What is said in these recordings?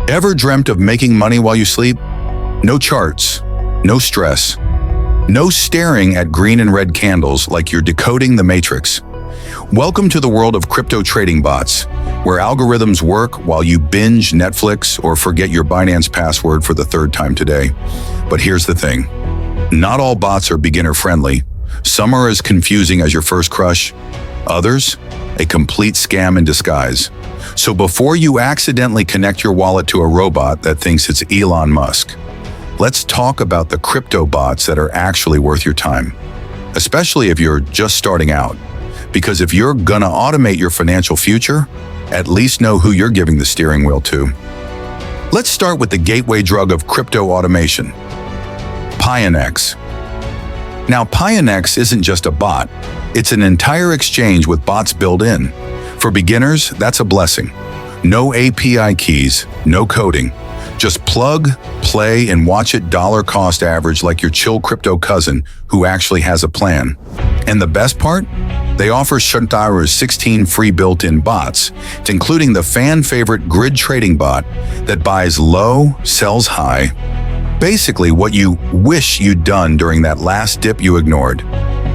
Ever dreamt of making money while you sleep? No charts, no stress, no staring at green and red candles like you're decoding the matrix. Welcome to the world of crypto trading bots, where algorithms work while you binge Netflix or forget your Binance password for the third time today. But here's the thing. Not all bots are beginner-friendly. Some are as confusing as your first crush. Others, a complete scam in disguise. So before you accidentally connect your wallet to a robot that thinks it's Elon Musk, let's talk about the crypto bots that are actually worth your time, especially if you're just starting out. Because if you're gonna automate your financial future, at least know who you're giving the steering wheel to. Let's start with the gateway drug of crypto automation, Pionex. Now, Pionex isn't just a bot, it's an entire exchange with bots built in. For beginners, that's a blessing. No API keys, no coding. Just plug, play, and watch it dollar cost average like your chill crypto cousin who actually has a plan. And the best part? They offer 16 free built-in bots, including the fan-favorite grid trading bot that buys low, sells high. Basically what you wish you'd done during that last dip you ignored.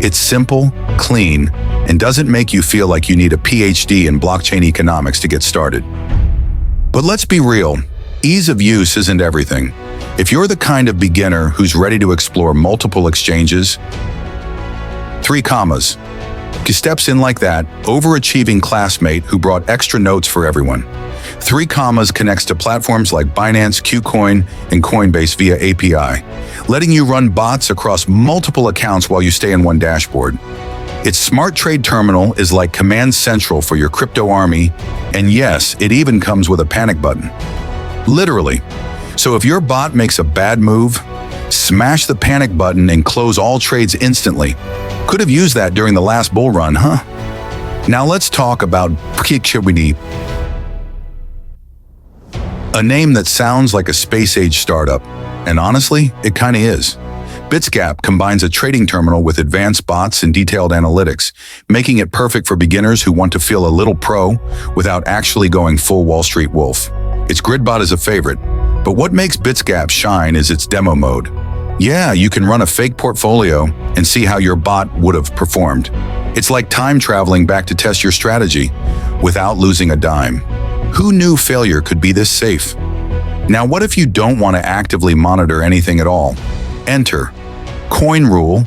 It's simple, clean, and doesn't make you feel like you need a PhD in blockchain economics to get started. But let's be real, ease of use isn't everything. If you're the kind of beginner who's ready to explore multiple exchanges, 3 commas. Steps in like that, overachieving classmate who brought extra notes for everyone. 3 commas connects to platforms like Binance, KuCoin, and Coinbase via API, letting you run bots across multiple accounts while you stay in one dashboard. Its smart trade terminal is like command central for your crypto army, and yes, it even comes with a panic button. Literally. So if your bot makes a bad move, smash the panic button and close all trades instantly. Could have used that during the last bull run, huh? Now let's talk about ChatGPT, a name that sounds like a space-age startup, and honestly, it kinda is. Bitsgap combines a trading terminal with advanced bots and detailed analytics, making it perfect for beginners who want to feel a little pro without actually going full Wall Street wolf. Its GridBot is a favorite, but what makes Bitsgap shine is its demo mode. Yeah, you can run a fake portfolio and see how your bot would have performed. It's like time traveling back to test your strategy without losing a dime. Who knew failure could be this safe? Now, what if you don't want to actively monitor anything at all? Enter Coin Rule,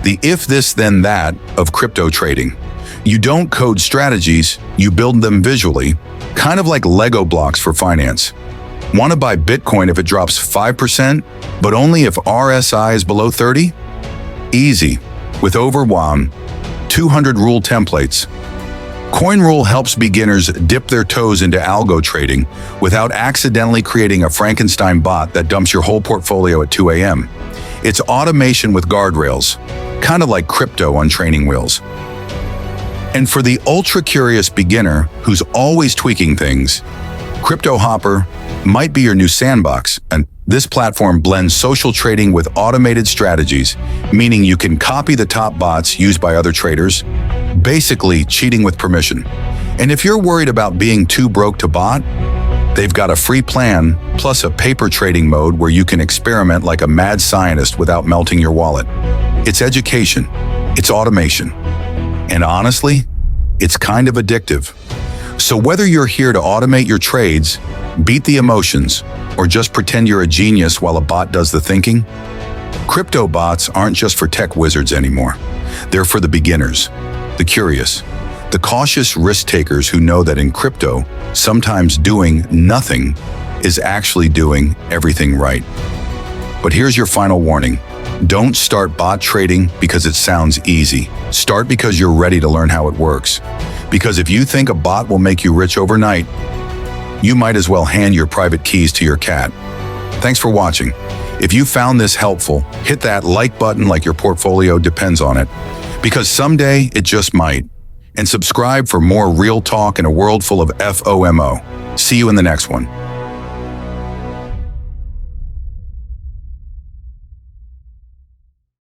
the if this then that of crypto trading. You don't code strategies, you build them visually, kind of like Lego blocks for finance. Want to buy Bitcoin if it drops 5%, but only if RSI is below 30? Easy, with over 200 rule templates. CoinRule helps beginners dip their toes into algo trading without accidentally creating a Frankenstein bot that dumps your whole portfolio at 2 a.m. It's automation with guardrails, kind of like crypto on training wheels. And for the ultra-curious beginner who's always tweaking things, Crypto Hopper might be your new sandbox, and this platform blends social trading with automated strategies, meaning you can copy the top bots used by other traders, basically cheating with permission. And if you're worried about being too broke to bot, they've got a free plan plus a paper trading mode where you can experiment like a mad scientist without melting your wallet. It's education, it's automation, and honestly, it's kind of addictive. So whether you're here to automate your trades, beat the emotions, or just pretend you're a genius while a bot does the thinking, crypto bots aren't just for tech wizards anymore. They're for the beginners, the curious, the cautious risk takers who know that in crypto, sometimes doing nothing is actually doing everything right. But here's your final warning. Don't start bot trading because it sounds easy. Start because you're ready to learn how it works. Because if you think a bot will make you rich overnight, you might as well hand your private keys to your cat. Thanks for watching. If you found this helpful, hit that like button like your portfolio depends on it, because someday it just might. And subscribe for more real talk in a world full of FOMO. See you in the next one.